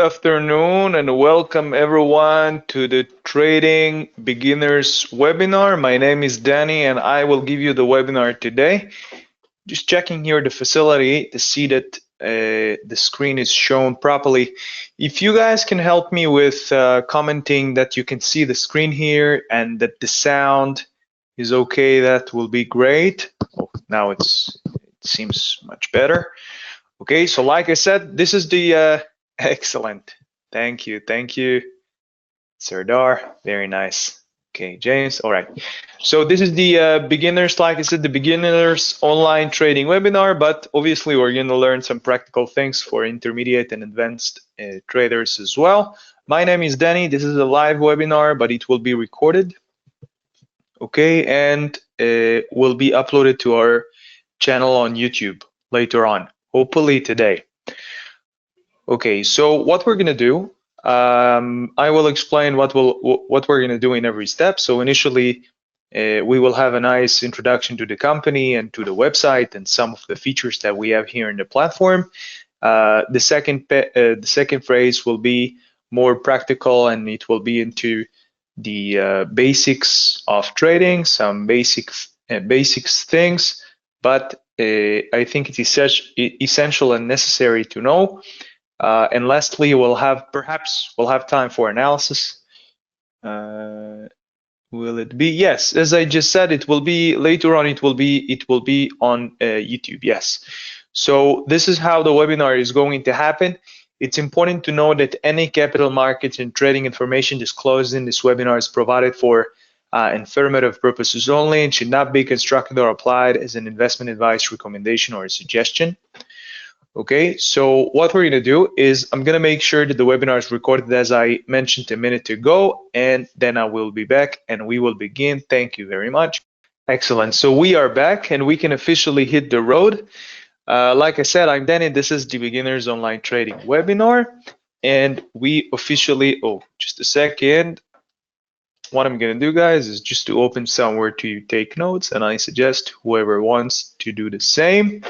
afternoon and welcome everyone to the Trading Beginners webinar. My name is Danny and I will give you the webinar today. Just checking here the facility to see that the screen is shown properly. If you guys can help me with commenting that you can see the screen here and that the sound is okay, that will be great. Oh, now it seems much better. Okay, so like I said, this is the excellent. Thank you, Serdar. Very nice. Okay, James. All right. So this is the beginners, like I said, the beginners online trading webinar. But obviously, we're going to learn some practical things for intermediate and advanced traders as well. My name is Danny. This is a live webinar, but it will be recorded. Okay, and will be uploaded to our channel on YouTube later on. Hopefully today. Okay, so what we're gonna do, I will explain what we're gonna do in every step. So initially, we will have a nice introduction to the company and to the website and some of the features that we have here in the platform. The second phrase will be more practical, and it will be into the basics of trading, some basics things, but I think it is essential and necessary to know. And lastly, we'll have time for analysis. Will it be? Yes, as I just said, it will be later on. It will be on YouTube. Yes. So this is how the webinar is going to happen. It's important to know that any capital markets and trading information disclosed in this webinar is provided for informative purposes only and should not be constructed or applied as an investment advice, recommendation, or a suggestion. Okay, so what we're going to do is I'm going to make sure that the webinar is recorded as I mentioned a minute ago, and then I will be back and we will begin. Thank you very much. Excellent. So we are back and we can officially hit the road. Like I said, I'm Danny. This is the Beginners Online Trading webinar, and we officially, just a second. What I'm going to do, guys, is just to open somewhere to take notes, and I suggest whoever wants to do the same,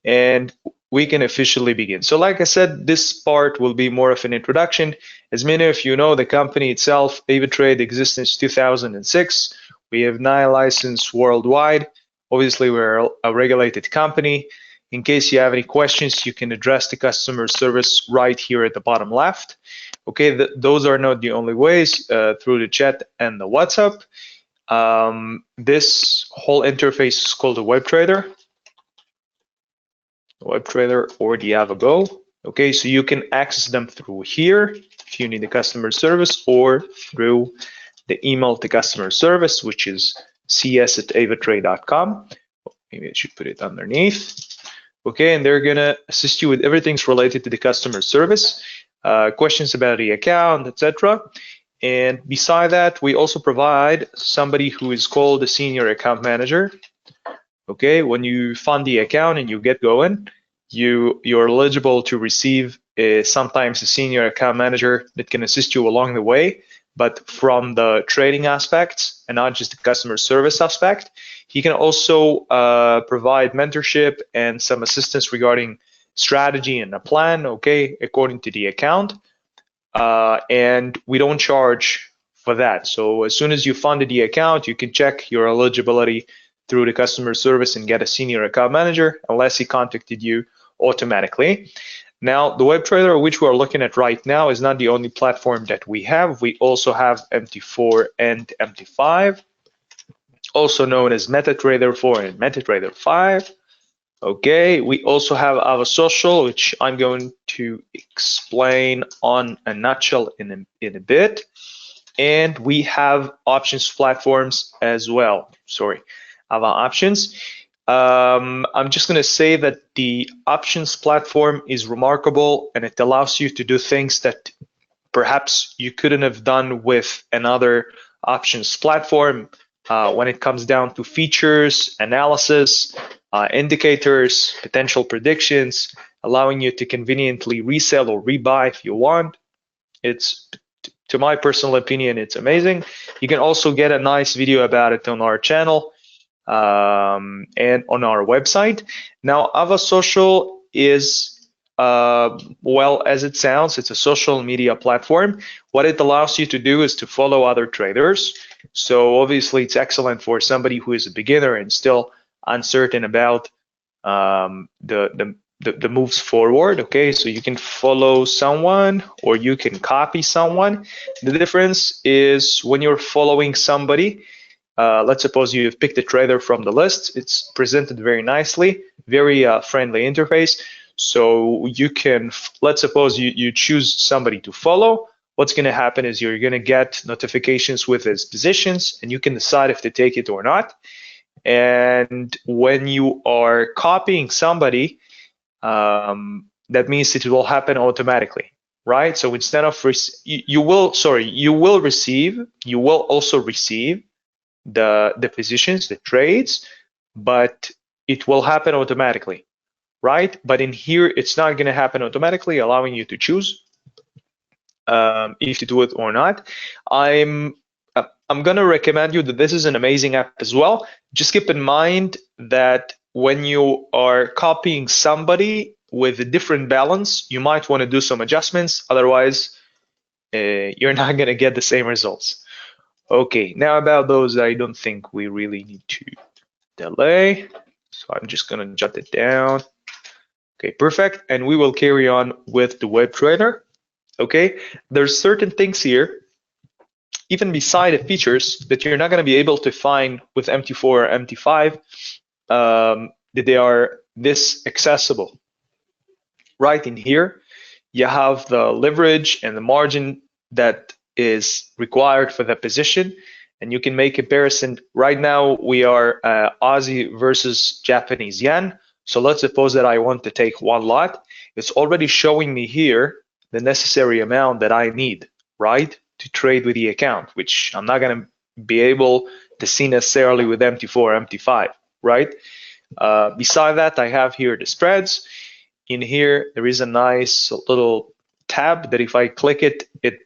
and we can officially begin. So like I said, this part will be more of an introduction. As many of you know, the company itself, AvaTrade, exists since 2006. We have 9 licenses worldwide. Obviously, we're a regulated company. In case you have any questions, you can address the customer service right here at the bottom left. Okay, those are not the only ways, through the chat and the WhatsApp. This whole interface is called a web trader or the AvaGo. Okay, so you can access them through here if you need the customer service, or through the email to customer service, which is cs@avatrade.com. Maybe I should put it underneath. Okay, and they're gonna assist you with everything related to the customer service, questions about the account, etc. And beside that, we also provide somebody who is called a senior account manager. Okay, when you fund the account and you get going, you're eligible to receive sometimes a senior account manager that can assist you along the way, but from the trading aspects and not just the customer service aspect. He can also provide mentorship and some assistance regarding strategy and a plan, okay, according to the account. And we don't charge for that. So as soon as you funded the account, you can check your eligibility through the customer service and get a senior account manager, unless he contacted you automatically. Now, the web trader which we're looking at right now is not the only platform that we have. We also have MT4 and MT5, also known as MetaTrader 4 and MetaTrader 5. Okay, we also have AvaSocial, which I'm going to explain on a nutshell in a bit. And we have options platforms as well. Sorry, Ava Options. I'm just going to say that the options platform is remarkable, and it allows you to do things that perhaps you couldn't have done with another options platform when it comes down to features, analysis, indicators, potential predictions, allowing you to conveniently resell or rebuy if you want. It's, to my personal opinion, it's amazing. You can also get a nice video about it on our channel and on our website. Now, AvaSocial is well as it sounds. It's a social media platform. What it allows you to do is to follow other traders. So obviously it's excellent for somebody who is a beginner and still uncertain about the moves forward. Okay, so you can follow someone or you can copy someone. The difference is when you're following somebody, let's suppose you've picked a trader from the list. It's presented very nicely, very friendly interface. So you can, let's suppose you choose somebody to follow. What's going to happen is you're going to get notifications with his positions, and you can decide if to take it or not. And when you are copying somebody, that means it will happen automatically, right? So instead of you will also receive the positions, the trades, but it will happen automatically, right? But in here, it's not going to happen automatically, allowing you to choose if to do it or not. I'm going to recommend you that this is an amazing app as well. Just keep in mind that when you are copying somebody with a different balance, you might want to do some adjustments. Otherwise, you're not going to get the same results. Okay, now about those, I don't think we really need to delay. So I'm just going to jot it down. Okay, perfect. And we will carry on with the web trader. Okay, there's certain things here, even beside the features, that you're not going to be able to find with MT4 or MT5, that they are this accessible. Right in here, you have the leverage and the margin that is required for the position, and you can make comparison. Right now, we are Aussie versus Japanese yen. So let's suppose that I want to take one lot. It's already showing me here the necessary amount that I need, right, to trade with the account, which I'm not going to be able to see necessarily with MT4 or MT5, right? Beside that, I have here the spreads. In here, there is a nice little tab that if I click it, it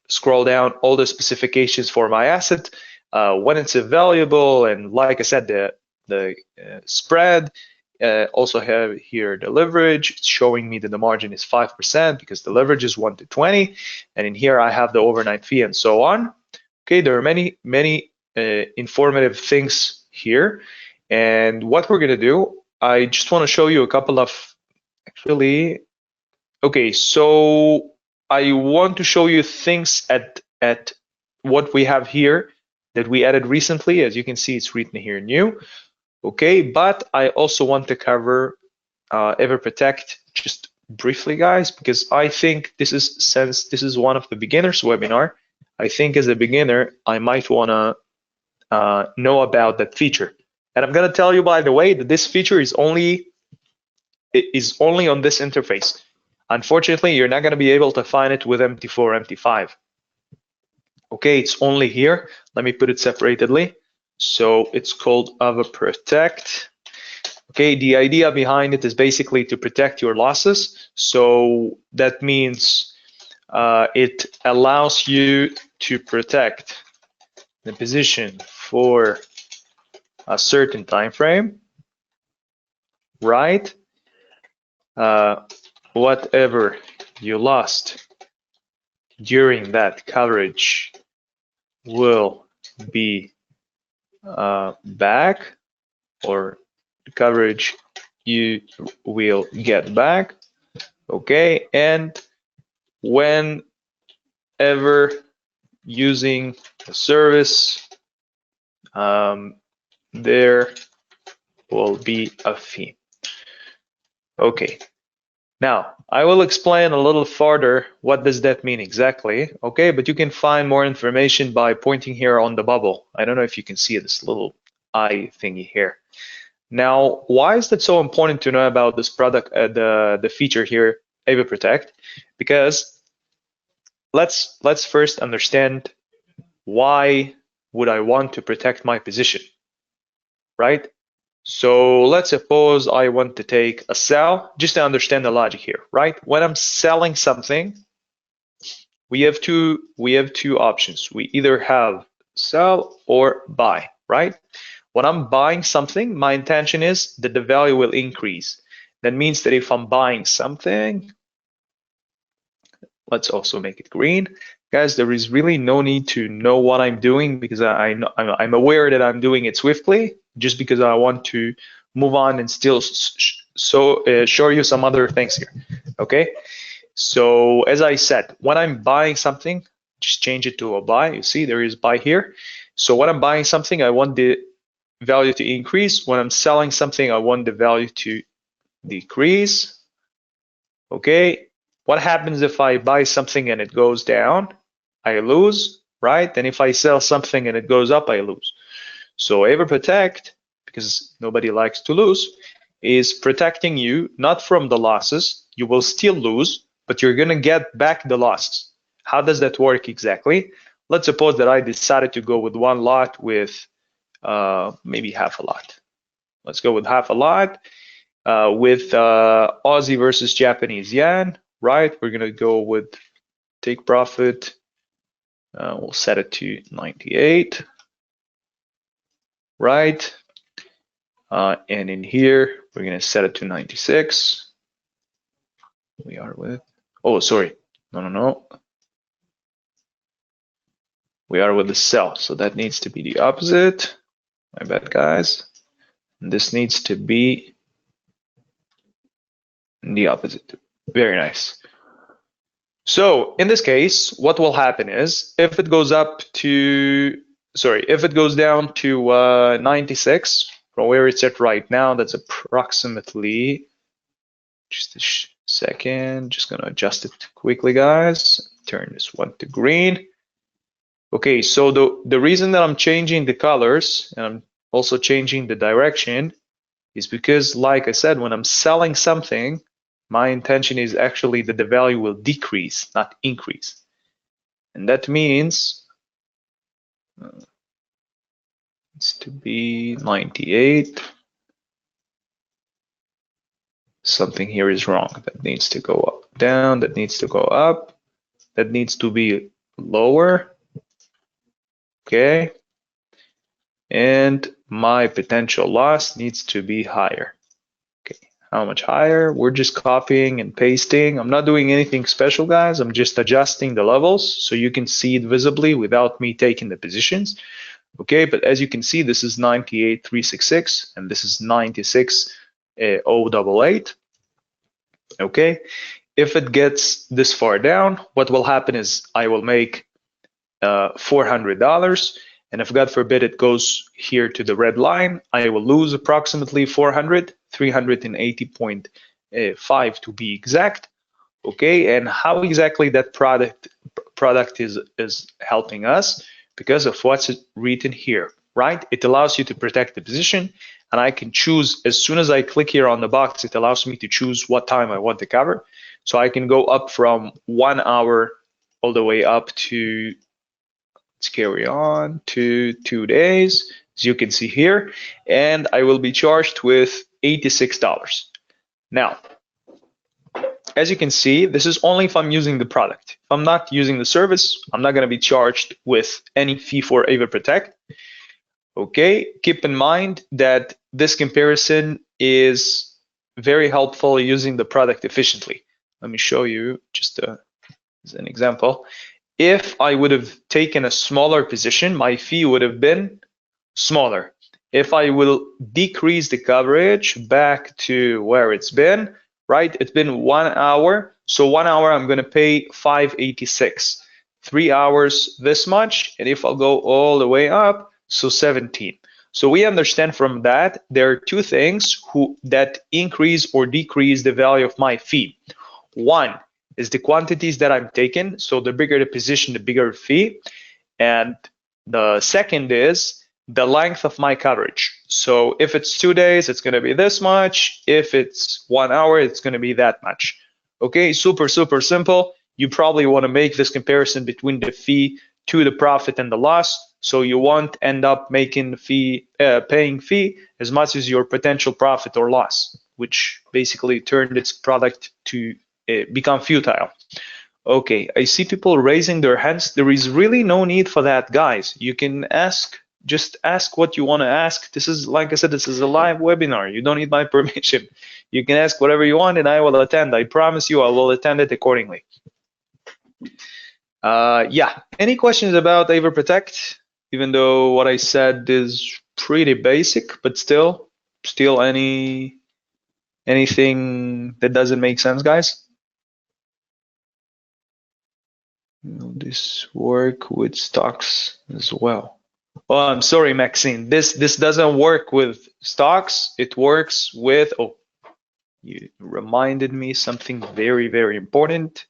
scroll down all the specifications for my asset, when it's available, and like I said, the spread. Also have here the leverage. It's showing me that the margin is 5% because the leverage is 1 to 20. And in here, I have the overnight fee and so on. Okay, there are many informative things here. And what we're going to do, I just want to show you a couple of, actually, okay, so I want to show you things at what we have here that we added recently. As you can see, it's written here new. Okay, but I also want to cover AvaProtect just briefly, guys, because I think this is, since this is one of the beginners webinar, I think as a beginner, I might want to know about that feature. And I'm going to tell you, by the way, that this feature is only on this interface. Unfortunately, you're not going to be able to find it with MT4, MT5. Okay, it's only here. Let me put it separately. So it's called AvaProtect. Okay, the idea behind it is basically to protect your losses. So that means it allows you to protect the position for a certain time frame, right? Whatever you lost during that coverage will be back, or the coverage you will get back. Okay, and whenever using the service, there will be a fee. Okay, now I will explain a little further what does that mean exactly. Okay, but you can find more information by pointing here on the bubble. I don't know if you can see this little eye thingy here. Now, why is that so important to know about this product, the feature here, AvaProtect? Because let's first understand why would I want to protect my position, right? So let's suppose I want to take a sell, just to understand the logic here, right? When I'm selling something, we have two options. We either have sell or buy, right? When I'm buying something, my intention is that the value will increase. That means that if I'm buying something, let's also make it green. Guys, there is really no need to know what I'm doing because I'm aware that I'm doing it swiftly, just because I want to move on and still show you some other things here. Okay, so as I said, when I'm buying something, just change it to a buy. You see there is buy here. So when I'm buying something, I want the value to increase. When I'm selling something, I want the value to decrease. Okay, what happens if I buy something and it goes down? I lose, right? And if I sell something and it goes up, I lose. So AvaProtect, because nobody likes to lose, is protecting you not from the losses. You will still lose, but you're going to get back the losses. How does that work exactly? Let's suppose that I decided to go with one lot with maybe half a lot. Let's go with half a lot with Aussie versus Japanese yen, right? We're going to go with take profit. We'll set it to 98, right? And in here, we're going to set it to 96. We are with, oh, sorry. No. We are with the sell. So that needs to be the opposite. My bad, guys. And this needs to be the opposite. Very nice. So in this case, what will happen is if it goes up to, if it goes down to 96 from where it's at right now, that's approximately, just a second, just gonna adjust it quickly, guys. Turn this one to green. Okay, so the reason that I'm changing the colors and I'm also changing the direction is because, like I said, when I'm selling something, my intention is actually that the value will decrease, not increase. And that means it's to be 98. Something here is wrong. That needs to go up, down, that needs to go up, that needs to be lower. Okay. And my potential loss needs to be higher. Okay, how much higher? We're just copying and pasting. I'm not doing anything special, guys. I'm just adjusting the levels so you can see it visibly without me taking the positions. Okay, but as you can see, this is 98,366 and this is 96,088. Okay, if it gets this far down, what will happen is I will make $400. And if God forbid it goes here to the red line, I will lose approximately 400, 380.5 to be exact. Okay, and how exactly that product is helping us? Because of what's written here, right? It allows you to protect the position, and I can choose, as soon as I click here on the box, it allows me to choose what time I want to cover. So I can go up from 1 hour all the way up to, let's carry on to 2 days, as you can see here, and I will be charged with $86. Now, as you can see, this is only if I'm using the product. If I'm not using the service, I'm not going to be charged with any fee for AvaProtect. Okay, keep in mind that this comparison is very helpful using the product efficiently. Let me show you just as an example. If I would have taken a smaller position, my fee would have been smaller. If I will decrease the coverage back to where it's been, right? It's been 1 hour. So 1 hour, I'm going to pay $586. 3 hours, this much. And if I'll go all the way up, so 17. So we understand from that there are two things that increase or decrease the value of my fee. One is the quantities that I'm taking. So the bigger the position, the bigger fee. And the second is the length of my coverage. So if it's 2 days, it's going to be this much. If it's 1 hour, it's going to be that much. Okay, super simple. You probably want to make this comparison between the fee to the profit and the loss. So you won't end up making paying fee as much as your potential profit or loss, which basically turned its product to become futile. Okay, I see people raising their hands. There is really no need for that, guys. You can ask just ask what you want to ask. This is, like I said, this is a live webinar. You don't need my permission. You can ask whatever you want and I will attend. I promise you I will attend it accordingly. Yeah, any questions about AvaProtect? Even though what I said is pretty basic, but still anything that doesn't make sense, guys? Will this work with stocks as well? Oh, I'm sorry, Maxine. This doesn't work with stocks. It works with, oh, you reminded me something very, very important.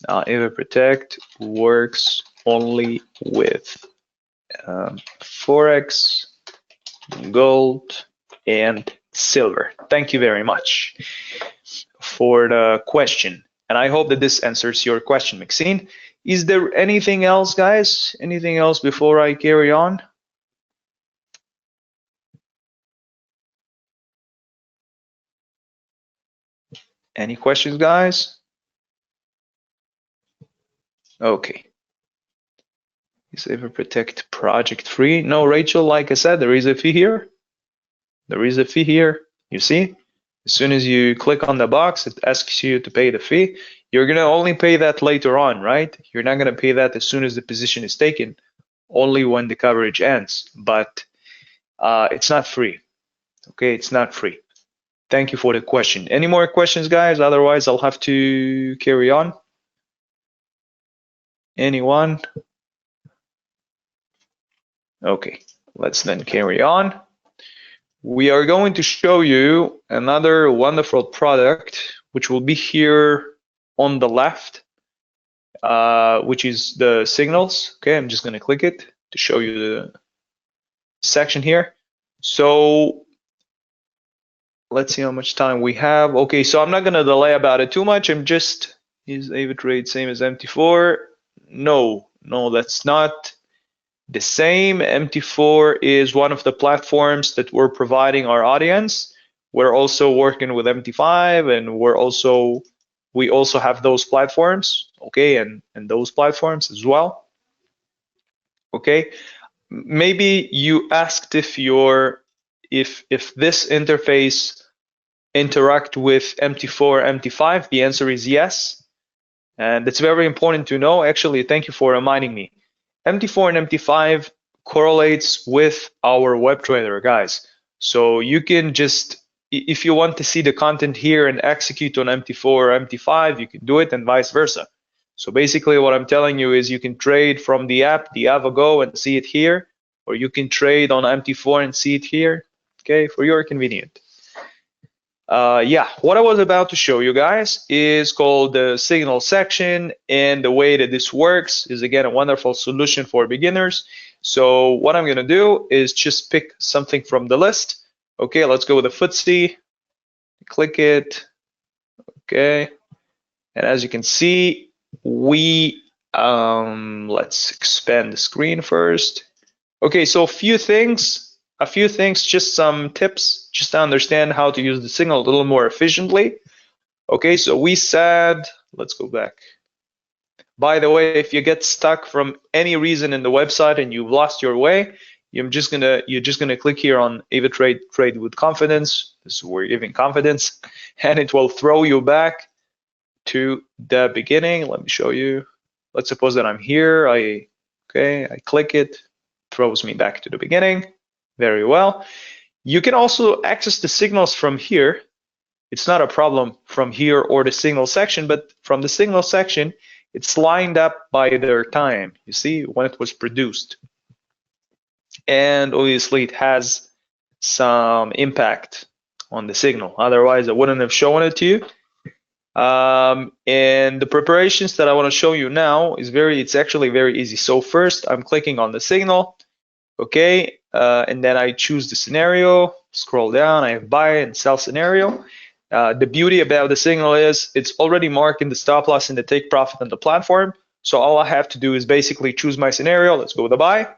AvaProtect works only with Forex, gold, and silver. Thank you very much for the question. And I hope that this answers your question, Maxine. Is there anything else, guys? Anything else before I carry on? Any questions, guys? Okay. Is AvaProtect project free? No, Rachel, like I said, there is a fee here. There is a fee here. You see? As soon as you click on the box, it asks you to pay the fee. You're going to only pay that later on, right? You're not going to pay that as soon as the position is taken, only when the coverage ends. But it's not free. Okay, it's not free. Thank you for the question. Any more questions, guys? Otherwise, I'll have to carry on. Anyone? Okay, let's then carry on. We are going to show you another wonderful product, which will be here on the left, which is the signals. Okay, I'm just going to click it to show you the section here. So let's see how much time we have. Okay, so I'm not going to delay about it too much. I'm just, is AvaTrade same as MT4? No, that's not the same. MT4 is one of the platforms that we're providing our audience. We're also working with MT5, and we also have those platforms, okay, and those platforms as well. Okay, maybe you asked if this interface interact with MT4, MT5. The answer is yes, and it's very important to know. Actually, thank you for reminding me. MT4 and MT5 correlates with our web trader, guys. So you can just, if you want to see the content here and execute on MT4 or MT5, you can do it, and vice versa. So basically what I'm telling you is you can trade from the app, the AvaGo, and see it here, or you can trade on MT4 and see it here, okay, for your convenience. Yeah, what I was about to show you guys is called the signal section, and the way that this works is, again, a wonderful solution for beginners. So what I'm going to do is just pick something from the list. Okay, let's go with the FTSE. Click it. Okay, and as you can see, we let's expand the screen first. Okay, so a few things, just some tips, just to understand how to use the signal a little more efficiently. Okay, so we said, let's go back. By the way, if you get stuck from any reason in the website and you've lost your way, you're just gonna click here on AvaTrade Trade with Confidence. This is where you're giving confidence, and it will throw you back to the beginning. Let me show you. Let's suppose that I'm here. I click it, throws me back to the beginning. Very well. You can also access the signals from here. It's not a problem from here or the signal section, but from the signal section, it's lined up by their time. You see, when it was produced. And obviously it has some impact on the signal. Otherwise, I wouldn't have shown it to you. And the preparations that I want to show you now is it's actually very easy. So first I'm clicking on the signal, okay, and then I choose the scenario, scroll down, I have buy and sell scenario. The beauty about the signal is it's already marked in the stop loss and the take profit on the platform. So all I have to do is basically choose my scenario. Let's go with the buy.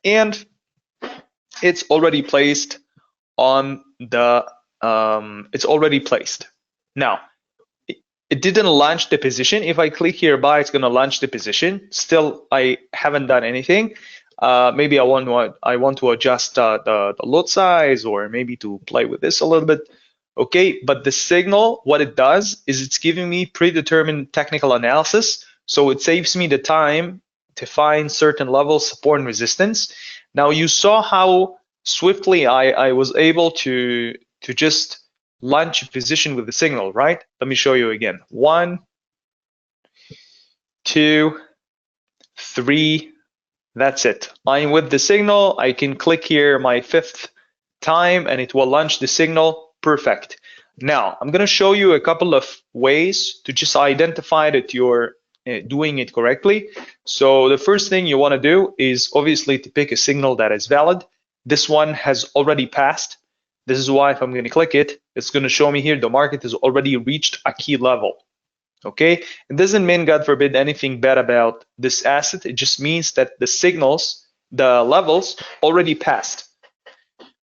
And it's already placed on the, it's already placed. Now, it didn't launch the position. If I click here buy, it's going to launch the position. Still, I haven't done anything. Maybe I want to adjust the lot size, or maybe to play with this a little bit. Okay, but the signal, what it does is it's giving me predetermined technical analysis, so it saves me the time to find certain levels, support and resistance. Now you saw how swiftly I was able to just launch a position with the signal, right? Let me show you again. 1, 2, 3. That's it. I'm with the signal. I can click here my 5th time and it will launch the signal. Perfect. Now I'm going to show you a couple of ways to just identify that you're doing it correctly. So the first thing you want to do is obviously to pick a signal that is valid. This one has already passed. This is why if I'm going to click it, it's going to show me here the market has already reached a key level. Okay, it doesn't mean, God forbid, anything bad about this asset. It just means that the signals, the levels already passed.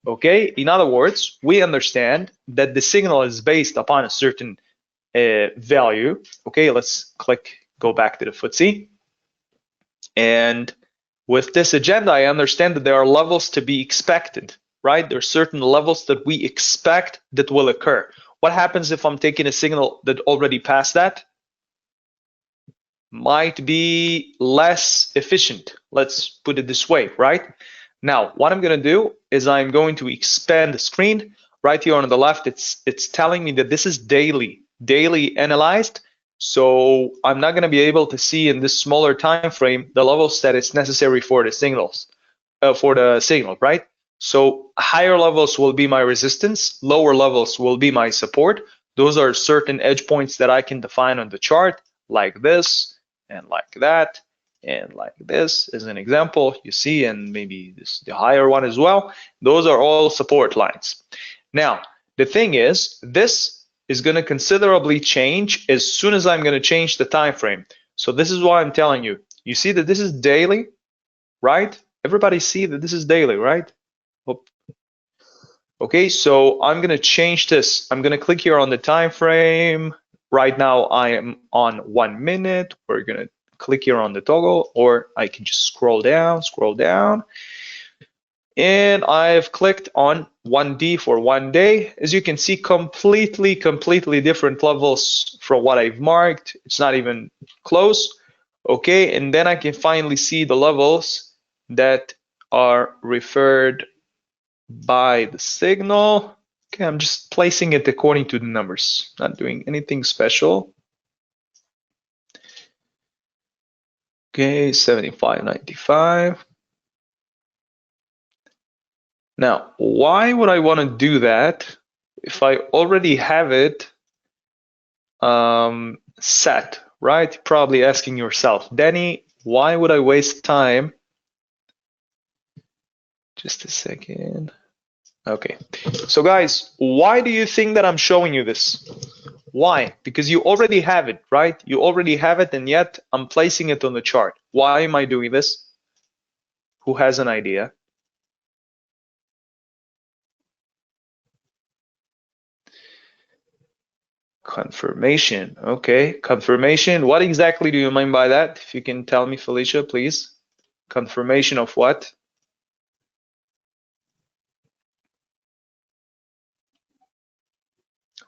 Okay, in other words, we understand that the signal is based upon a certain value. Okay, let's go back to the FTSE. And with this agenda, I understand that there are levels to be expected, right? There are certain levels that we expect that will occur. What happens if I'm taking a signal that already passed that? Might be less efficient. Let's put it this way, right? Now, what I'm going to do is I'm going to expand the screen. Right here on the left, it's telling me that this is daily analyzed. So I'm not going to be able to see in this smaller time frame the levels that is necessary for the signals, right? So higher levels will be my resistance, lower levels will be my support. Those are certain edge points that I can define on the chart, like this, and like that, and like this as an example, you see, and maybe the higher one as well. Those are all support lines. Now, the thing is, this is going to considerably change as soon as I'm going to change the time frame. So this is why I'm telling you. You see that this is daily, right? Everybody see that this is daily, right? Okay, so I'm going to change this. I'm going to click here on the time frame. Right now I am on 1 minute. We're going to click here on the toggle, or I can just scroll down. And I've clicked on 1D for 1 day. As you can see, completely different levels from what I've marked. It's not even close. Okay, and then I can finally see the levels that are referred by the signal. Okay, I'm just placing it according to the numbers, not doing anything special. Okay, 75.95. Now, why would I want to do that if I already have it set, right? Probably asking yourself, Danny, why would I waste time? Just a second. Okay, so guys, why do you think that I'm showing you this? Why? Because you already have it, right? You already have it, and yet I'm placing it on the chart. Why am I doing this? Who has an idea? Confirmation. Okay, confirmation. What exactly do you mean by that? If you can tell me, Felicia, please. Confirmation of what?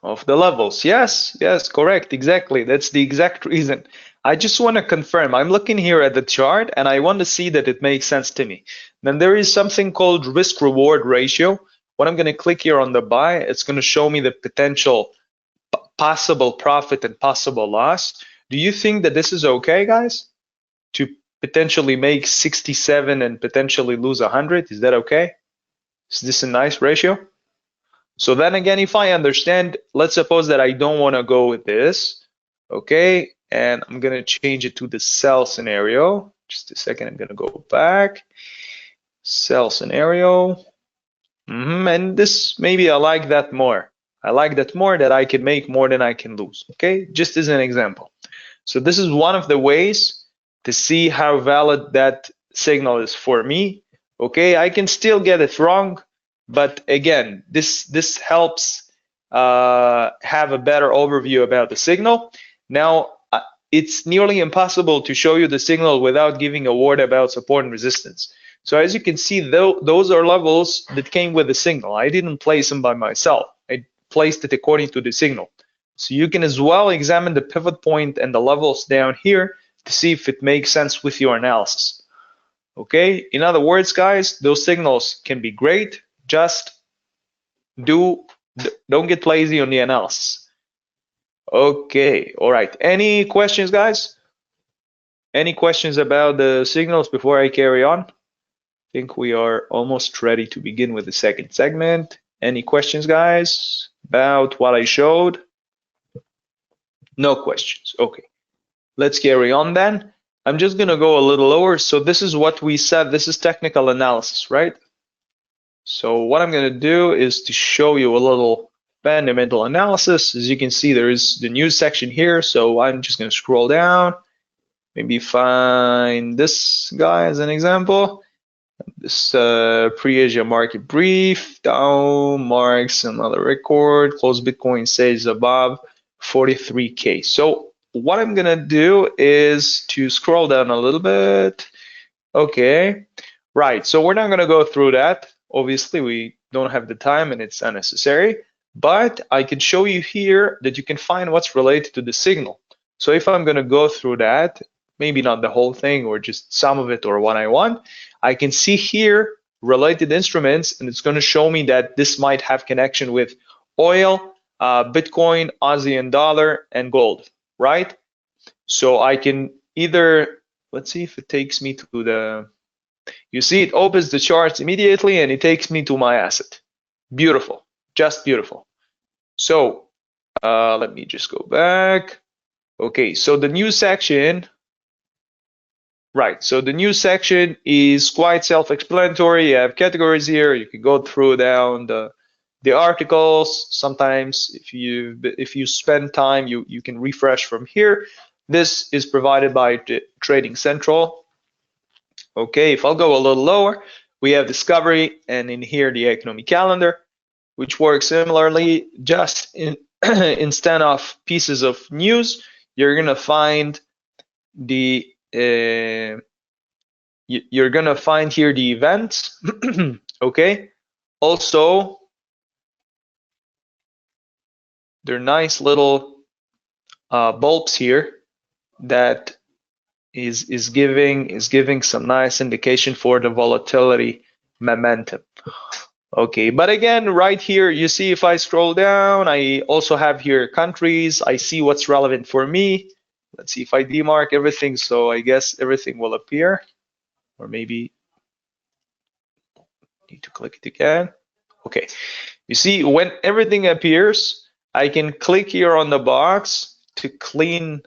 Of the levels. Yes, correct, exactly. That's the exact reason. I just want to confirm. I'm looking here at the chart and I want to see that it makes sense to me. Then there is something called risk reward ratio. When I'm going to click here on the buy, it's going to show me the potential possible profit and possible loss. Do you think that this is okay, guys? To potentially make 67 and potentially lose 100? Is that okay? Is this a nice ratio? So then again, if I understand, let's suppose that I don't want to go with this, okay, and I'm going to change it to the sell scenario. Just a second, I'm going to go back. Sell scenario. And this, maybe I like that more. I like that more, that I can make more than I can lose, okay, just as an example. So this is one of the ways to see how valid that signal is for me, okay. I can still get it wrong, but again, this helps have a better overview about the signal. Now, it's nearly impossible to show you the signal without giving a word about support and resistance. So as you can see, those are levels that came with the signal. I didn't place them by myself. I placed it according to the signal. So you can as well examine the pivot point and the levels down here to see if it makes sense with your analysis. Okay, in other words, guys, those signals can be great. Just don't get lazy on the analysis. Okay, all right. Any questions, guys? Any questions about the signals before I carry on? I think we are almost ready to begin with the second segment. Any questions, guys, about what I showed? No questions. Okay, let's carry on then. I'm just going to go a little lower. So this is what we said. This is technical analysis, right? So what I'm going to do is to show you a little fundamental analysis. As you can see, there is the news section here. So I'm just going to scroll down, maybe find this guy as an example. This pre-Asia market brief, Dow marks another record, close Bitcoin stays above 43K. So what I'm gonna do is to scroll down a little bit. Okay, right, so we're not gonna go through that. Obviously, we don't have the time and it's unnecessary, but I can show you here that you can find what's related to the signal. So if I'm gonna go through that, maybe not the whole thing or just some of it or what I want, I can see here related instruments, and it's going to show me that this might have connection with oil, Bitcoin, Aussie dollar, and gold, right? So I can either, let's see if it takes me to the, you see it opens the charts immediately and it takes me to my asset. Beautiful, just beautiful. So let me just go back. Okay, so the news section, right, so the news section is quite self-explanatory. You have categories here. You can go through down the articles. Sometimes if you spend time, you can refresh from here. This is provided by Trading Central. Okay, if I'll go a little lower, we have Discovery, and in here the economy calendar, which works similarly. Just instead of pieces of news, you're gonna find the you're gonna find here the events. Okay, also they're nice little bulbs here that is giving some nice indication for the volatility momentum. Okay, but again, right here, you see if I scroll down, I also have here countries. I see what's relevant for me. Let's see if I demark everything, so I guess everything will appear. Or maybe need to click it again. Okay, you see when everything appears, I can click here on the box to clean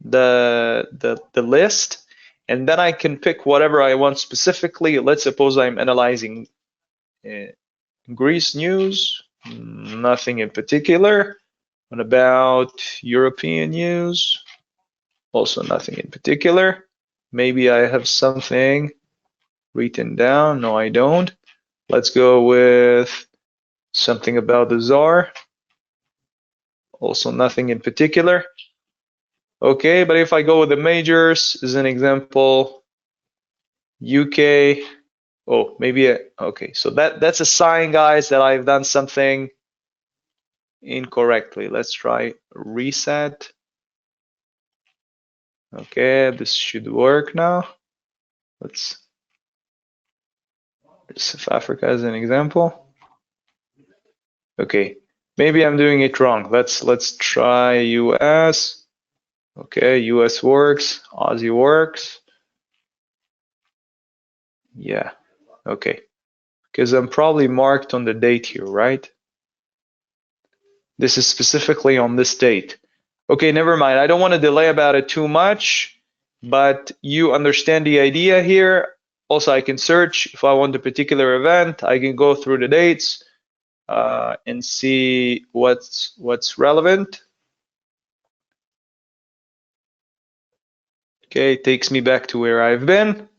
the list, and then I can pick whatever I want specifically. Let's suppose I'm analyzing Greece news, nothing in particular. What about European news? Also nothing in particular. Maybe I have something written down. No, I don't. Let's go with something about the Tsar. Also nothing in particular. Okay, but if I go with the majors as an example, UK, oh, maybe, okay, so that's a sign, guys, that I've done something incorrectly. Let's try reset. Okay, this should work now. Let's South Africa as an example. Okay, maybe I'm doing it wrong. Let's try US. Okay, US works, Aussie works. Yeah, okay, because I'm probably marked on the date here, right? This is specifically on this date. Okay, never mind. I don't want to delay about it too much, but you understand the idea here. Also, I can search if I want a particular event. I can go through the dates and see what's relevant. Okay, it takes me back to where I've been,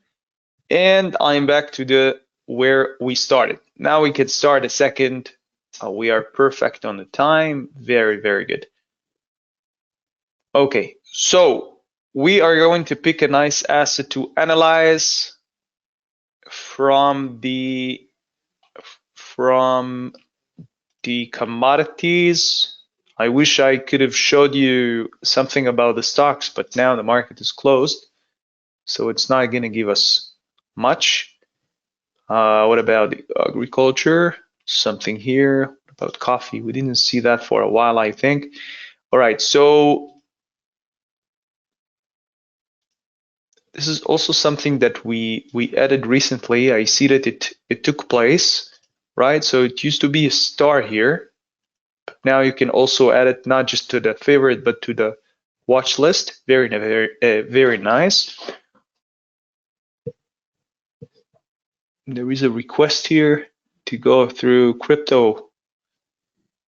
and I'm back to where we started. Now we can start a second. We are perfect on the time. Very, very good. Okay, so we are going to pick a nice asset to analyze. from the commodities. I wish I could have showed you something about the stocks, but now the market is closed, so it's not going to give us much. What about the agriculture? Something here. What about coffee? We didn't see that for a while, I think. All right, so this is also something that we added recently. I see that it took place, right? So it used to be a star here. But now you can also add it not just to the favorite, but to the watch list. Very nice. There is a request here to go through crypto.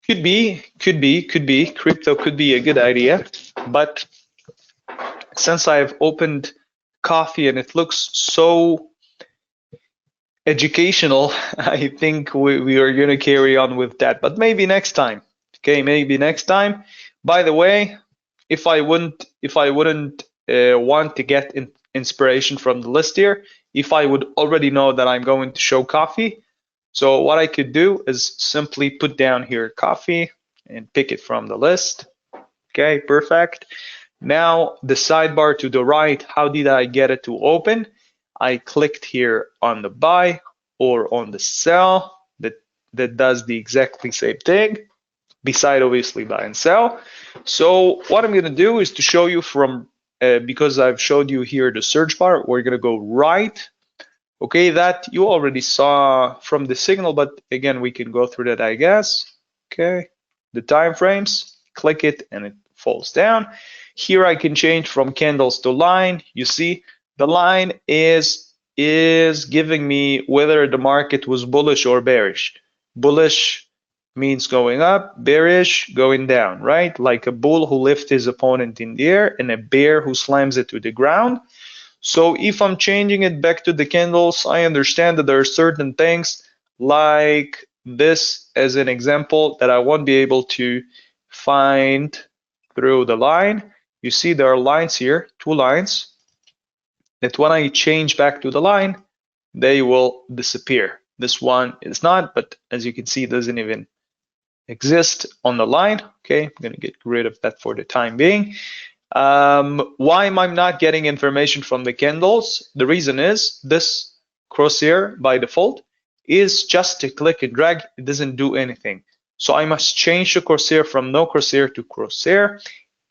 Could be. Crypto could be a good idea, but since I've opened coffee and it looks so educational, I think we are going to carry on with that, but maybe next time. Okay, maybe next time. By the way, if I wouldn't want to get inspiration from the list here, if I would already know that I'm going to show coffee, so what I could do is simply put down here coffee and pick it from the list. Okay, perfect. Now the sidebar to the right, how did I get it to open? I clicked here on the buy or on the sell. That does the exactly same thing, beside obviously buy and sell. So what I'm going to do is to show you from, because I've showed you here the search bar, we're going to go right. Okay, that you already saw from the signal, but again, we can go through that, I guess. Okay, the time frames, click it and it falls down. Here I can change from candles to line. You see, the line is giving me whether the market was bullish or bearish. Bullish means going up, bearish going down, right? Like a bull who lifts his opponent in the air and a bear who slams it to the ground. So if I'm changing it back to the candles, I understand that there are certain things like this as an example that I won't be able to find through the line. You see there are lines here, 2 lines, that when I change back to the line, they will disappear. This one is not, but as you can see, it doesn't even exist on the line. Okay, I'm gonna get rid of that for the time being. Why am I not getting information from the candles? The reason is this crosshair by default is just a click and drag. It doesn't do anything. So I must change the crosshair from no crosshair to crosshair,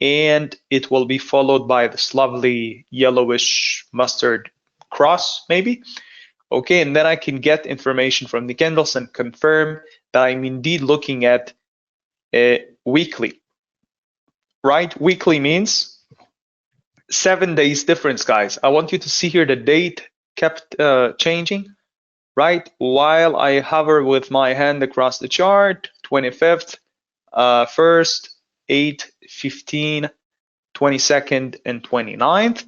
and it will be followed by this lovely yellowish mustard cross maybe. Okay, and then I can get information from the candles and confirm that I'm indeed looking at weekly, right? Weekly means 7 days difference, guys. I want you to see here the date kept changing, right? While I hover with my hand across the chart, 25th, 1st, 8th, 15th, 22nd, and 29th.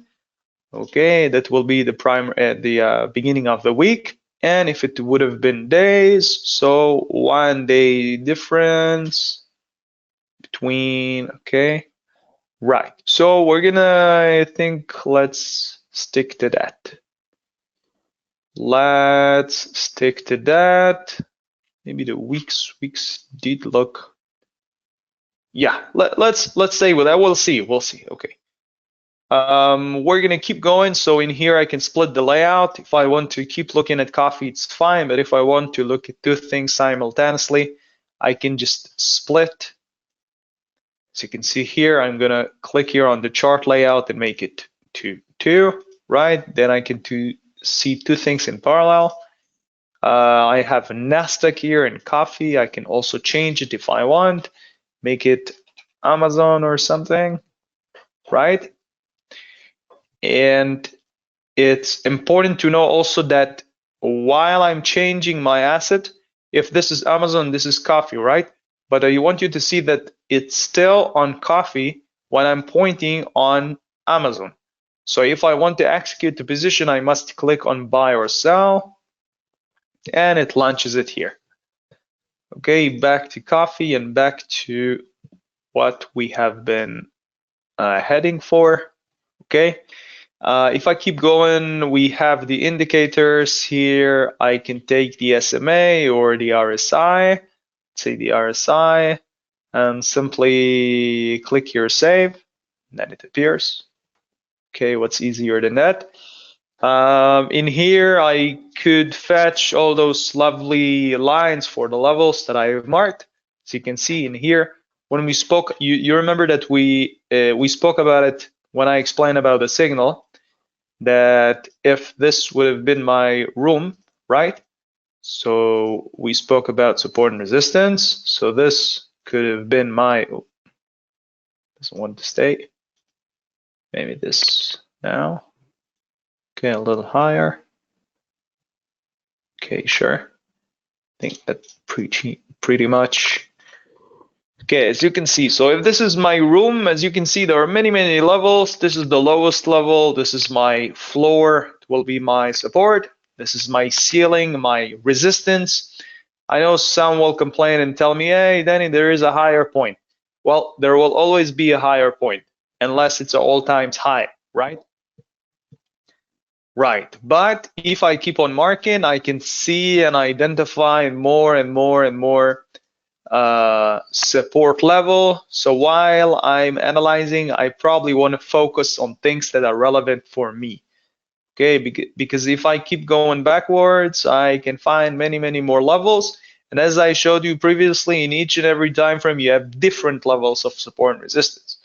Okay, that will be the beginning of the week. And if it would have been days, so 1 day difference between, okay, right. So we're gonna, I think, let's stick to that. Let's stick to that. Maybe the weeks did look, yeah, let's stay with that. We'll see. Okay. We're gonna keep going. So in here, I can split the layout. If I want to keep looking at coffee, it's fine. But if I want to look at 2 things simultaneously, I can just split. So you can see here, I'm gonna click here on the chart layout and make it 2, right? Then I can see 2 things in parallel. I have Nasdaq here and coffee. I can also change it if I want, make it Amazon or something, right? And it's important to know also that while I'm changing my asset, if this is Amazon, this is coffee, right? But I want you to see that it's still on coffee when I'm pointing on Amazon. So if I want to execute the position, I must click on buy or sell, and it launches it here. Okay, back to coffee and back to what we have been heading for. Okay, If I keep going, we have the indicators here. I can take the SMA or the RSI, say the RSI, and simply click here, save, and then it appears. Okay, what's easier than that? In here, I could fetch all those lovely lines for the levels that I have marked. So you can see in here, when we spoke, you remember that we spoke about it when I explained about the signal, that if this would have been my room, right? So we spoke about support and resistance. So this could have been my, oh, doesn't want to stay. Maybe this now. Okay, a little higher. Okay, sure. I think that's pretty much. Okay, as you can see, so if this is my room, as you can see, there are many levels. This is the lowest level. This is my floor. It will be my support. This is my ceiling, my resistance. I know some will complain and tell me, hey, Danny, there is a higher point. Well, there will always be a higher point unless it's an all-time high, right? Right, but if I keep on marking, I can see and identify more and more support level. So while I'm analyzing, I probably want to focus on things that are relevant for me. Okay, because if I keep going backwards, I can find many more levels. And as I showed you previously, in each and every time frame, you have different levels of support and resistance.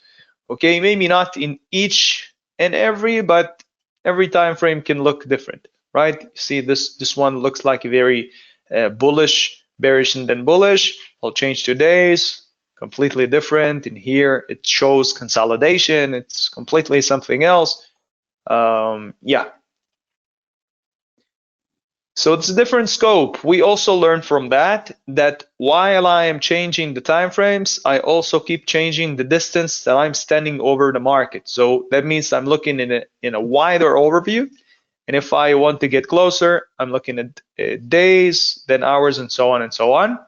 Okay, maybe not in each and every, but every time frame can look different, right? See, this one looks like a very bullish, bearish, and then bullish. I'll change to days, completely different. In here, it shows consolidation. It's completely something else. Yeah. So it's a different scope. We also learned from that while I am changing the time frames, I also keep changing the distance that I'm standing over the market. So that means I'm looking in a wider overview. And if I want to get closer, I'm looking at days, then hours, and so on and so on.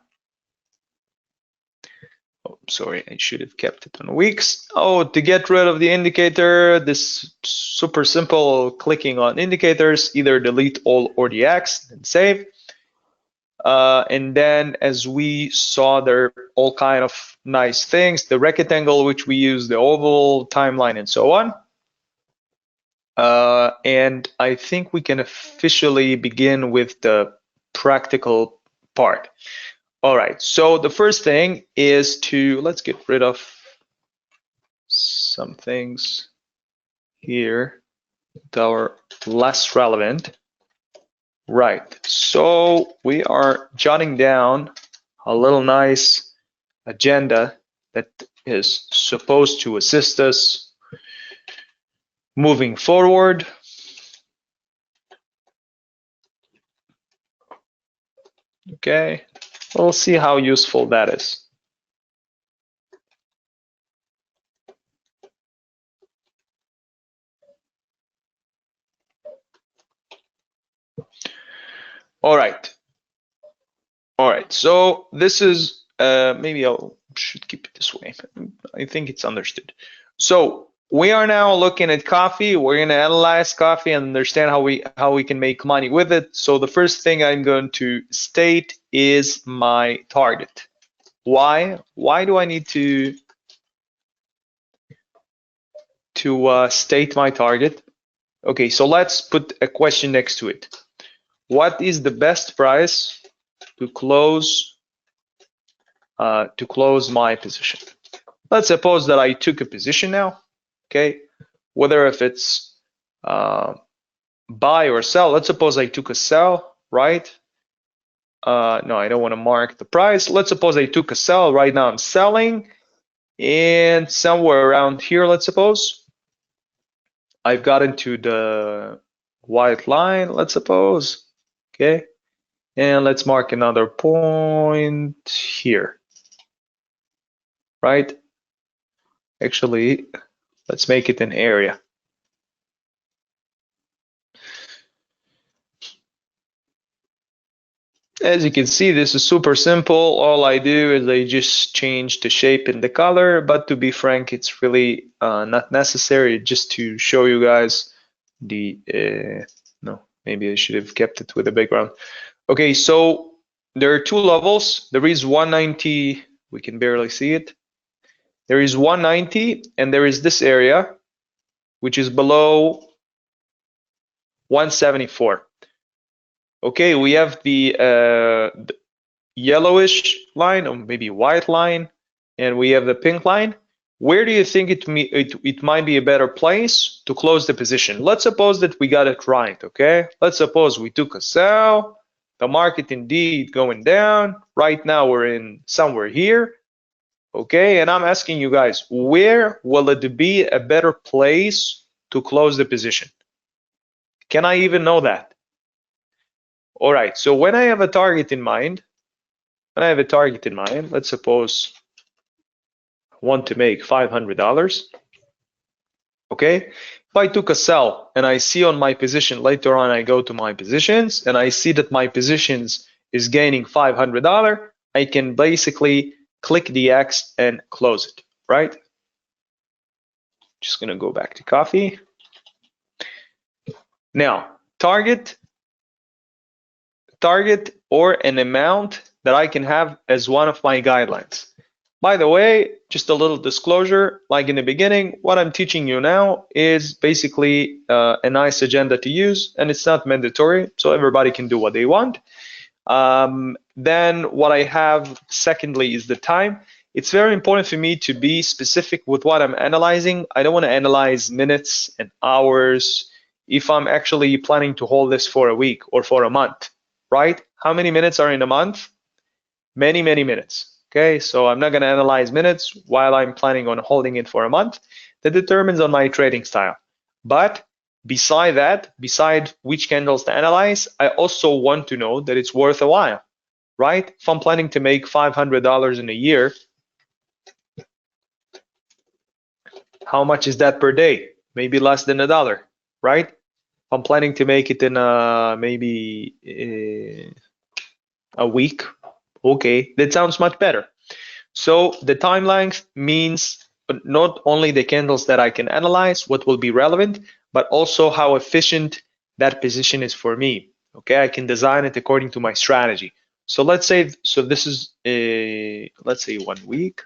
Oh, sorry, I should have kept it on weeks. Oh, to get rid of the indicator, this super simple, clicking on indicators, either delete all or the X and save. And then as we saw, there are all kind of nice things, the rectangle, which we use, the oval, timeline, and so on. And I think we can officially begin with the practical part. All right, so the first thing is let's get rid of some things here that are less relevant. Right, so we are jotting down a little nice agenda that is supposed to assist us moving forward. Okay, we'll see how useful that is. All right. All right, so this is, maybe I should keep it this way. I think it's understood. So we are now looking at coffee. We're going to analyze coffee and understand how we can make money with it. So the first thing I'm going to state is my target. Why? Why do I need to state my target? Okay, so let's put a question next to it. What is the best price to close my position? Let's suppose that I took a position now. Okay, whether if it's buy or sell. Let's suppose I took a sell, right? No, I don't want to mark the price. Let's suppose I took a sell. Right now I'm selling, and somewhere around here, let's suppose I've got into the white line, let's suppose. Okay, and let's mark another point here, right? Actually, let's make it an area. As you can see, this is super simple. All I do is I just change the shape and the color, but to be frank, it's really not necessary, just to show you guys no, maybe I should have kept it with the background. Okay, so there are two levels. There is 190, we can barely see it. There is 190, and there is this area, which is below 174. Okay, we have the yellowish line, or maybe white line, and we have the pink line. Where do you think it might be a better place to close the position? Let's suppose that we got it right, okay? Let's suppose we took a sell, the market indeed going down. Right now we're in somewhere here, okay? And I'm asking you guys, where will it be a better place to close the position? Can I even know that? All right, so when I have a target in mind, let's suppose I want to make $500, okay? If I took a sell and I see on my position, later on I go to my positions and I see that my positions is gaining $500, I can basically click the X and close it, right? Just gonna go back to coffee. Now, target or an amount that I can have as one of my guidelines. By the way, just a little disclosure, like in the beginning, what I'm teaching you now is basically a nice agenda to use, and it's not mandatory, so everybody can do what they want. Then what I have secondly is the time. It's very important for me to be specific with what I'm analyzing. I don't want to analyze minutes and hours if I'm actually planning to hold this for a week or for a month, right? How many minutes are in a month? Many, many minutes. Okay, so I'm not going to analyze minutes while I'm planning on holding it for a month. That determines on my trading style. But beside that, beside which candles to analyze, I also want to know that it's worth a while, right? If I'm planning to make $500 in a year, how much is that per day? Maybe less than $1, right? If I'm planning to make it in maybe a week, okay, that sounds much better. So the time length means not only the candles that I can analyze, what will be relevant, but also how efficient that position is for me. Okay, I can design it according to my strategy. So let's say, so this is let's say 1 week,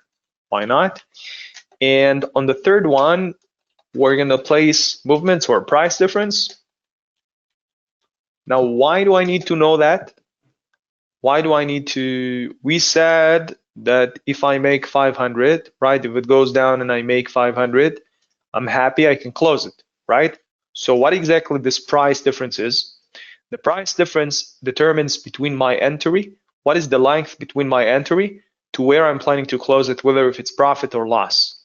why not? And on the third one, we're gonna place movements or price difference. Now, why do I need to know that? Why do I need to? We said that if I make 500, right? If it goes down and I make 500, I'm happy, I can close it, right? So what exactly this price difference is? The price difference determines between my entry, what is the length between my entry to where I'm planning to close it, whether if it's profit or loss.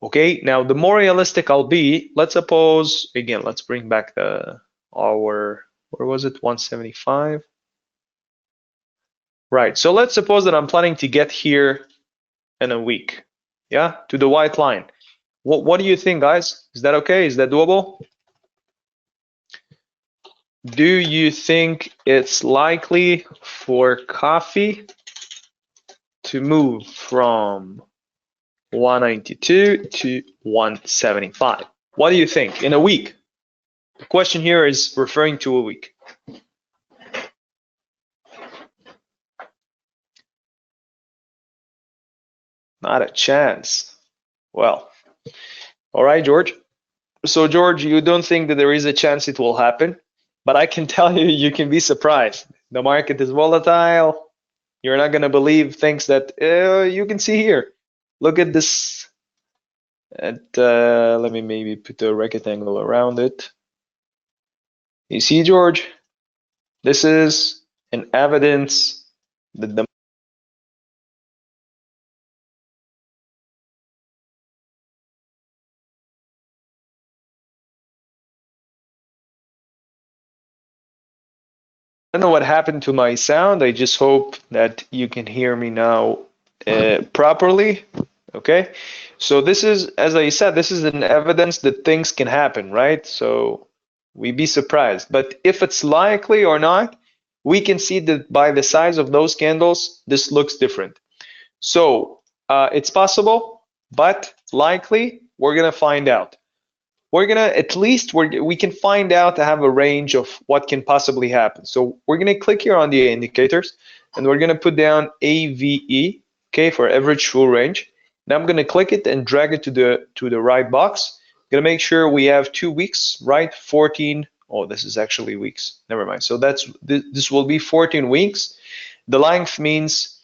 Okay, now the more realistic I'll be, let's suppose, again, let's bring back our, where was it, 175? Right, so let's suppose that I'm planning to get here in a week, yeah, to the white line. What do you think, guys? Is that okay? Is that doable? Do you think it's likely for coffee to move from 192 to 175? What do you think in a week? The question here is referring to a week. Not a chance. Well, all right, George. So, George, you don't think that there is a chance it will happen, but I can tell you, you can be surprised. The market is volatile. You're not going to believe things that you can see here. Look at this. Let me maybe put a rectangle around it. You see, George? This is an evidence that the I don't know what happened to my sound. I just hope that you can hear me now properly. Okay, so this is, as I said, this is an evidence that things can happen, right? So we be surprised. But if it's likely or not, we can see that by the size of those candles, this looks different. So it's possible, but likely, we're gonna find out. we're gonna at least we can find out to have a range of what can possibly happen. So we're gonna click here on the indicators, and we're gonna put down AVE, okay, for average true range. Now I'm gonna click it and drag it to the right box. Gonna make sure we have 2 weeks, right? 14. Oh, this is actually weeks. Never mind. So this will be 14 weeks. The length means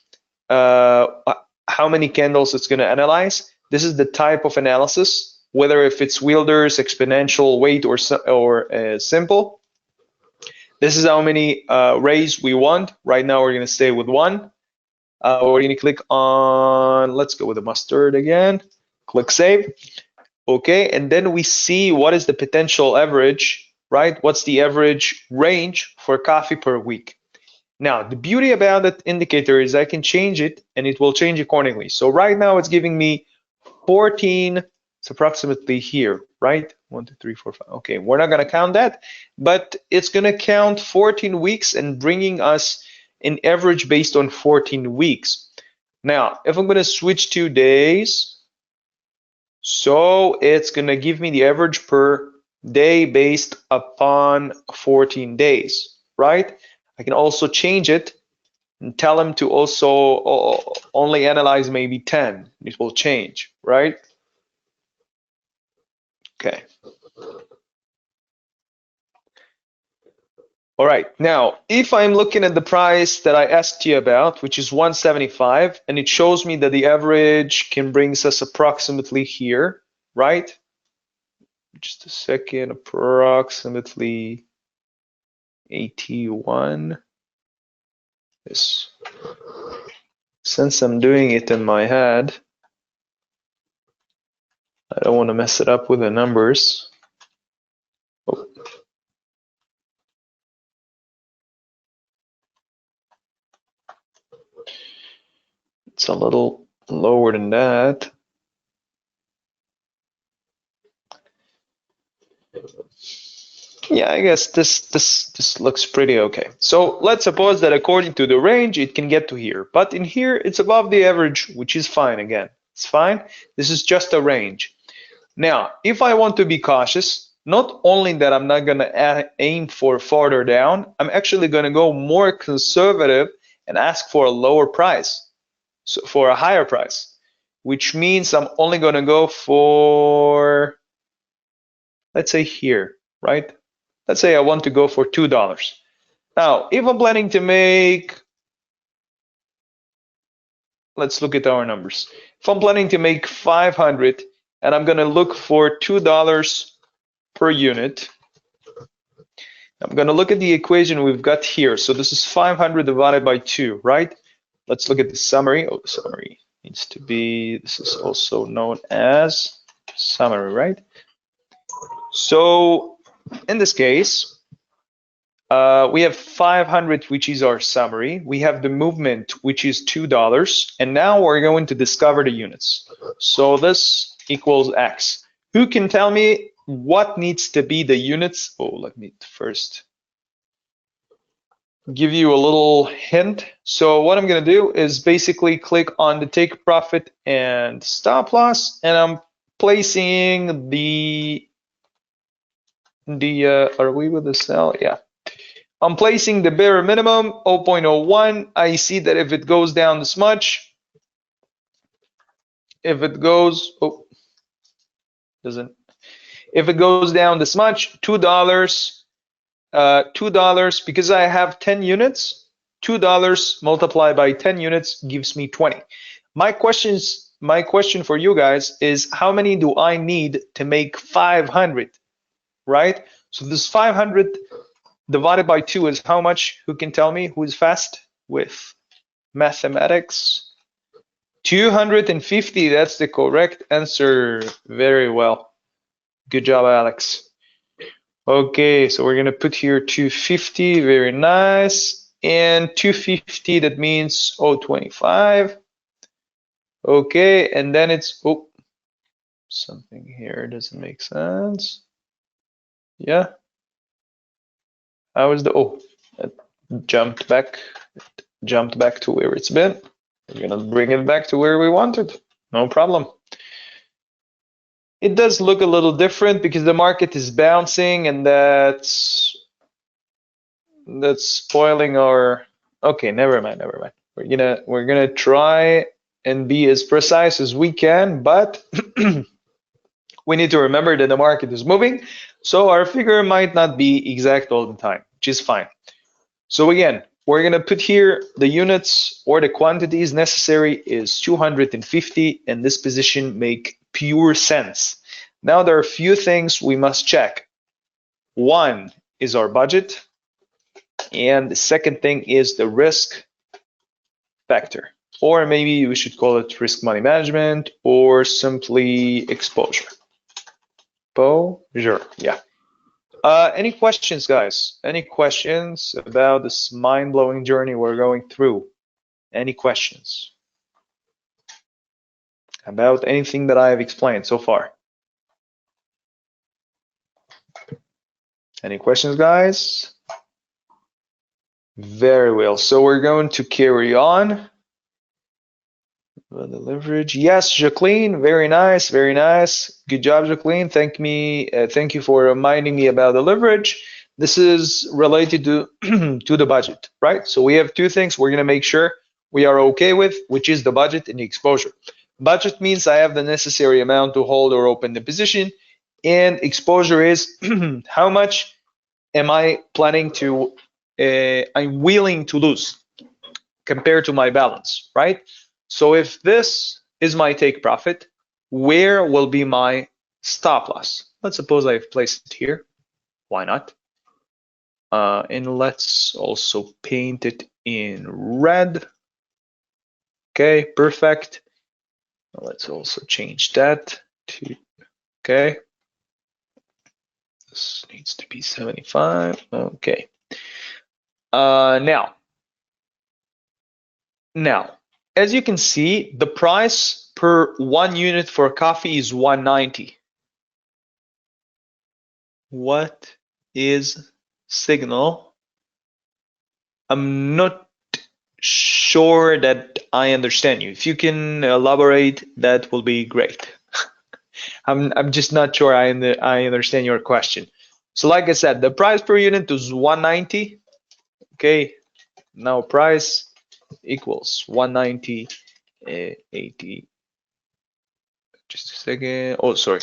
how many candles it's gonna analyze. This is the type of analysis, whether if it's Wielders, exponential, weight, or simple. This is how many rays we want. Right now we're gonna stay with 1. We're gonna click on, let's go with the mustard again. Click save. Okay, and then we see what is the potential average, right? What's the average range for coffee per week? Now, the beauty about that indicator is I can change it and it will change accordingly. So right now it's giving me 14, it's approximately here, right? 1, 2, 3, 4, 5. Okay, we're not gonna count that, but it's gonna count 14 weeks and bringing us an average based on 14 weeks. Now, if I'm gonna switch to days, so it's gonna give me the average per day based upon 14 days, right? I can also change it and tell them to also only analyze maybe 10. It will change, right? Okay. All right, now, if I'm looking at the price that I asked you about, which is 175, and it shows me that the average can bring us approximately here, right? Just a second, approximately 81. This, since I'm doing it in my head, I don't want to mess it up with the numbers. Oh. It's a little lower than that. Yeah, I guess this looks pretty okay. So let's suppose that according to the range, it can get to here. But in here, it's above the average, which is fine again. It's fine. This is just a range. Now, if I want to be cautious, not only that I'm not going to aim for farther down, I'm actually going to go more conservative and ask for a lower price, so for a higher price, which means I'm only going to go for, let's say here, right? Let's say I want to go for $2. Now, if I'm planning to make, let's look at our numbers. If I'm planning to make 500 and I'm going to look for $2 per unit, I'm going to look at the equation we've got here. So this is 500 divided by 2, right? Let's look at the summary. Oh, summary needs to be, this is also known as summary, right? So in this case, we have 500, which is our summary. We have the movement, which is $2. And now we're going to discover the units. So this equals X. Who can tell me what needs to be the units? Oh, let me first give you a little hint. So what I'm going to do is basically click on the take profit and stop loss, and I'm placing the are we with the sell? Yeah. I'm placing the bare minimum 0.01. I see that if it goes down this much, if it goes, oh, doesn't, if it goes down this much, $2, $2, because I have 10 units, $2 multiplied by 10 units gives me 20. My question for you guys is, how many do I need to make 500, right? So this 500 divided by 2 is how much? Who can tell me? Who's fast with mathematics? 250, that's the correct answer. Very well. Good job, Alex. Okay, so we're gonna put here 250, very nice. And 250, that means 0.25. Okay, and then it's, oh, something here doesn't make sense. Yeah. How is the, oh, it jumped back to where it's been. We're gonna bring it back to where we wanted. No problem. it does look a little different because the market is bouncing, and that's spoiling our. Okay, never mind. We're gonna try and be as precise as we can, but we need to remember that the market is moving, so our figure might not be exact all the time, which is fine. So again, we're going to put here the units or the quantities necessary is 250, and this position make pure sense. Now there are a few things we must check. One is our budget, and the second thing is the risk factor, or maybe we should call it risk money management or simply exposure. Yeah. Any questions, guys? Any questions about this mind-blowing journey we're going through? Any questions about anything that I have explained so far? Any questions, guys? Very well. So we're going to carry on. The leverage. Yes, Jacqueline. Very nice. Very nice. Good job, Jacqueline. Thank you for reminding me about the leverage. This is related to to the budget, right? So we have two things we're going to make sure we are okay with, which is the budget and the exposure. Budget means I have the necessary amount to hold or open the position, and exposure is how much am I planning to, I'm willing to lose compared to my balance, right? So if this is my take profit, where will be my stop loss? Let's suppose I've placed it here. Why not? And let's also paint it in red. Okay, perfect. Let's also change that to, okay. This needs to be 75, okay. Now, as you can see, the price per 1 unit for coffee is 190. What is signal? I'm not sure that I understand you. If you can elaborate, that will be great. I'm just not sure I understand your question. So like I said, the price per unit is 190. Okay, now price equals 190, 80. Just a second. Oh, sorry,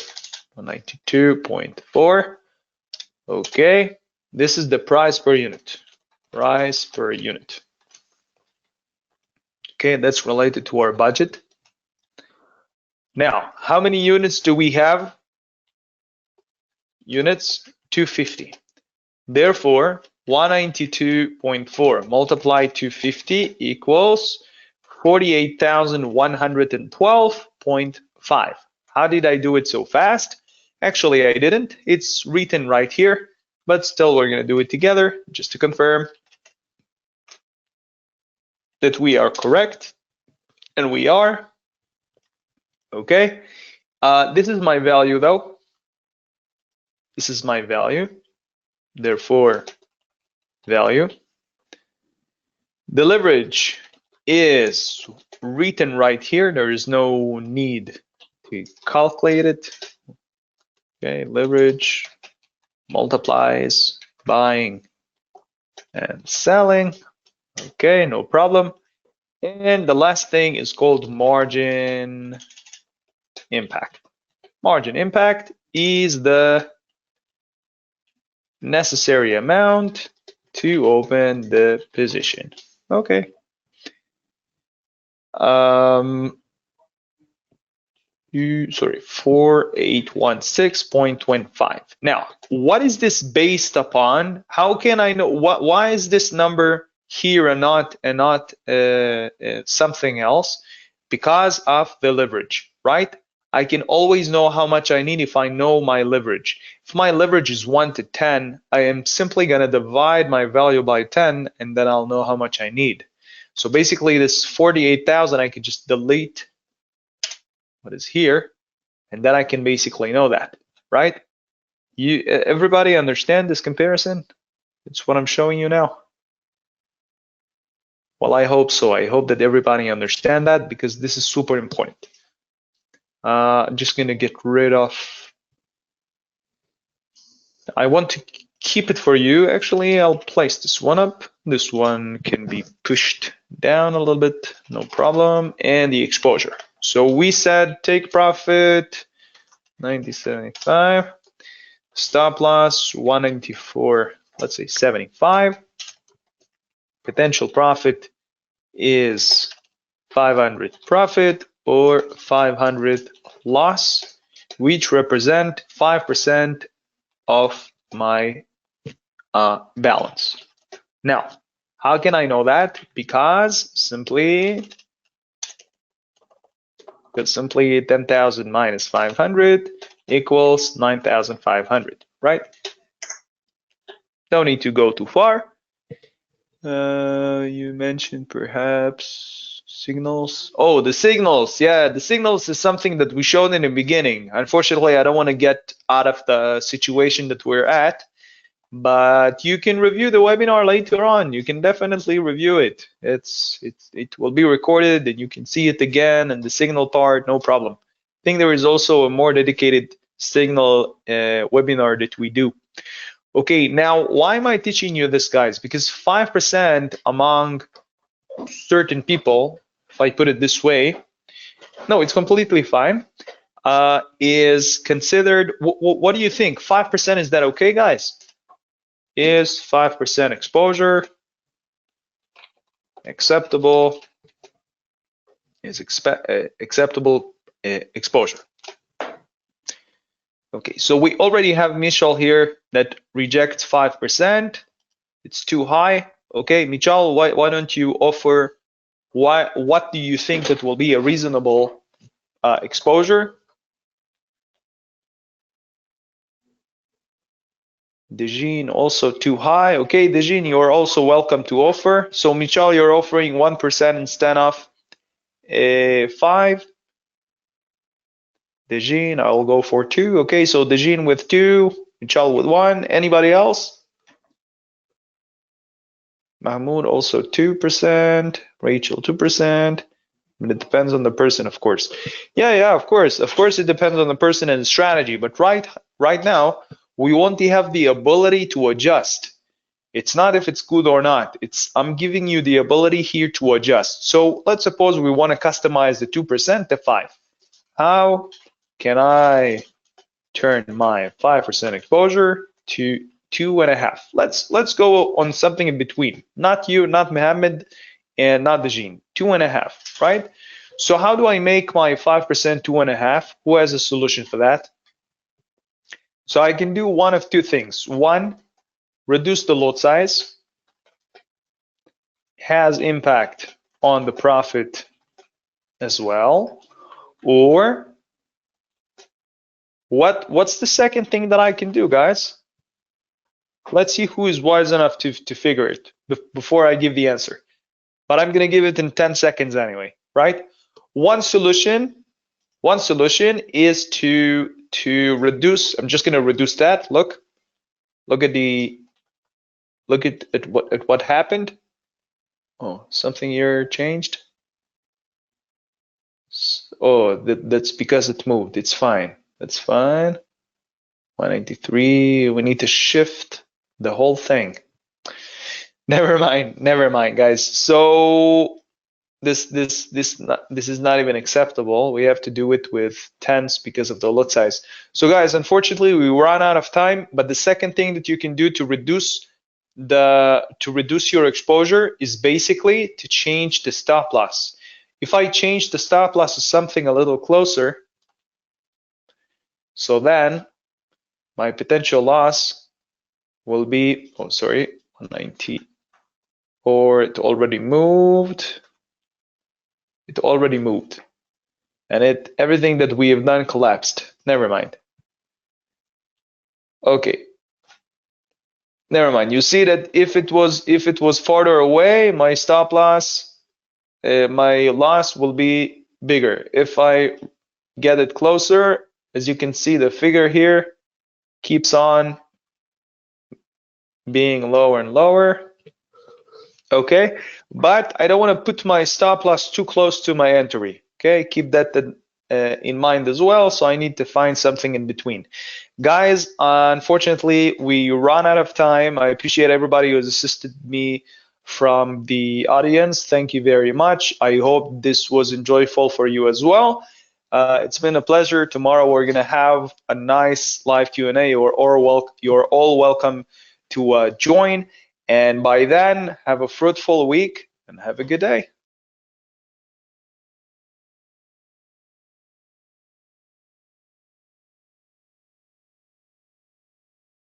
192.4. Okay, this is the price per unit. Price per unit. Okay, that's related to our budget. Now, how many units do we have? Units, 250. Therefore, 192.4 multiplied 250 equals 48,112.5. How did I do it so fast? Actually, I didn't. It's written right here, but still we're going to do it together just to confirm that we are correct, and we are. Okay, this is my value though. This is my value, therefore value. The leverage is written right here. There is no need to calculate it. Okay, leverage multiplies buying and selling. Okay, no problem. And the last thing is called margin impact. Margin impact is the necessary amount to open the position. Okay. 4816.25. Now, what is this based upon? How can I know why is this number here and not something else? Because of the leverage, right? I can always know how much I need if I know my leverage. If my leverage is 1 to 10, I am simply going to divide my value by 10, and then I'll know how much I need. So basically, this 48,000, I can just delete what is here, and then I can basically know that, right? Everybody understand this comparison? It's what I'm showing you now. Well, I hope so. I hope that everybody understand that, because this is super important. I'm just gonna get rid of, I want to keep it for you. Actually, I'll place this one up. This one can be pushed down a little bit, no problem. And the exposure. So we said take profit 90.75, stop loss 194, let's say 75. Potential profit is 500 profit or 500 loss, which represent 5% of my balance. Now, how can I know that? Because simply 10,000 minus 500 equals 9,500, right? Don't need to go too far. You mentioned perhaps signals. Oh, the signals. Yeah, the signals is something that we showed in the beginning. Unfortunately, I don't want to get out of the situation that we're at, but you can review the webinar later on. You can definitely review it. It will be recorded and you can see it again, and the signal part, no problem. I think there is also a more dedicated signal webinar that we do. Okay, now why am I teaching you this, guys? Because 5% among certain people, if I put it this way, no, it's completely fine, is considered, what do you think? 5%, is that okay, guys? Is 5% exposure acceptable? Is acceptable exposure? Okay, so we already have Michal here that rejects 5%. It's too high. Okay, Michal, why don't you offer, what do you think that will be a reasonable exposure? Dejin, also too high. Okay, Dejin, you're also welcome to offer. So Michal, you're offering 1% instead of 5. Dejin, I'll go for 2. Okay, so Dejin with 2, Michal with 1. Anybody else? Mahmoud also 2%, Rachel 2%. I mean, it depends on the person, of course. Yeah, of course. Of course, it depends on the person and the strategy. But right now, we want to have the ability to adjust. It's not if it's good or not. I'm giving you the ability here to adjust. So let's suppose we want to customize the 2% to 5. How can I turn my 5% exposure to 2.5? Let's go on something in between. Not you, not Mohammed, and not Dejin. 2.5, right? So how do I make my 5% 2.5? Who has a solution for that? So I can do one of two things. One, reduce the lot size. Has impact on the profit as well. Or what's the second thing that I can do, guys? Let's see who is wise enough to figure it before I give the answer. But I'm going to give it in 10 seconds anyway, right? One solution is to reduce. I'm just going to reduce that. Look at what happened. Oh, something here changed. Oh, that's because it moved. It's fine. That's fine. 193. We need to shift the whole thing. Never mind, guys. So this is not even acceptable. We have to do it with tens because of the lot size. So guys, unfortunately, we ran out of time. But the second thing that you can do to reduce your exposure is basically to change the stop loss. If I change the stop loss to something a little closer, so then my potential loss will be, 190, or it already moved. It already moved, and everything that we have done collapsed. Never mind. Okay. Never mind. You see that if it was farther away, my stop loss, my loss will be bigger. If I get it closer, as you can see, the figure here keeps on being lower and lower. Okay, but I don't want to put my stop loss too close to my entry. Okay, keep that in mind as well, so I need to find something in between. Guys, unfortunately, we run out of time. I appreciate everybody who has assisted me from the audience. Thank you very much. I hope this was enjoyable for you as well. It's been a pleasure. Tomorrow we're gonna have a nice live Q&A. You're all welcome to join. And by then, have a fruitful week and have a good day.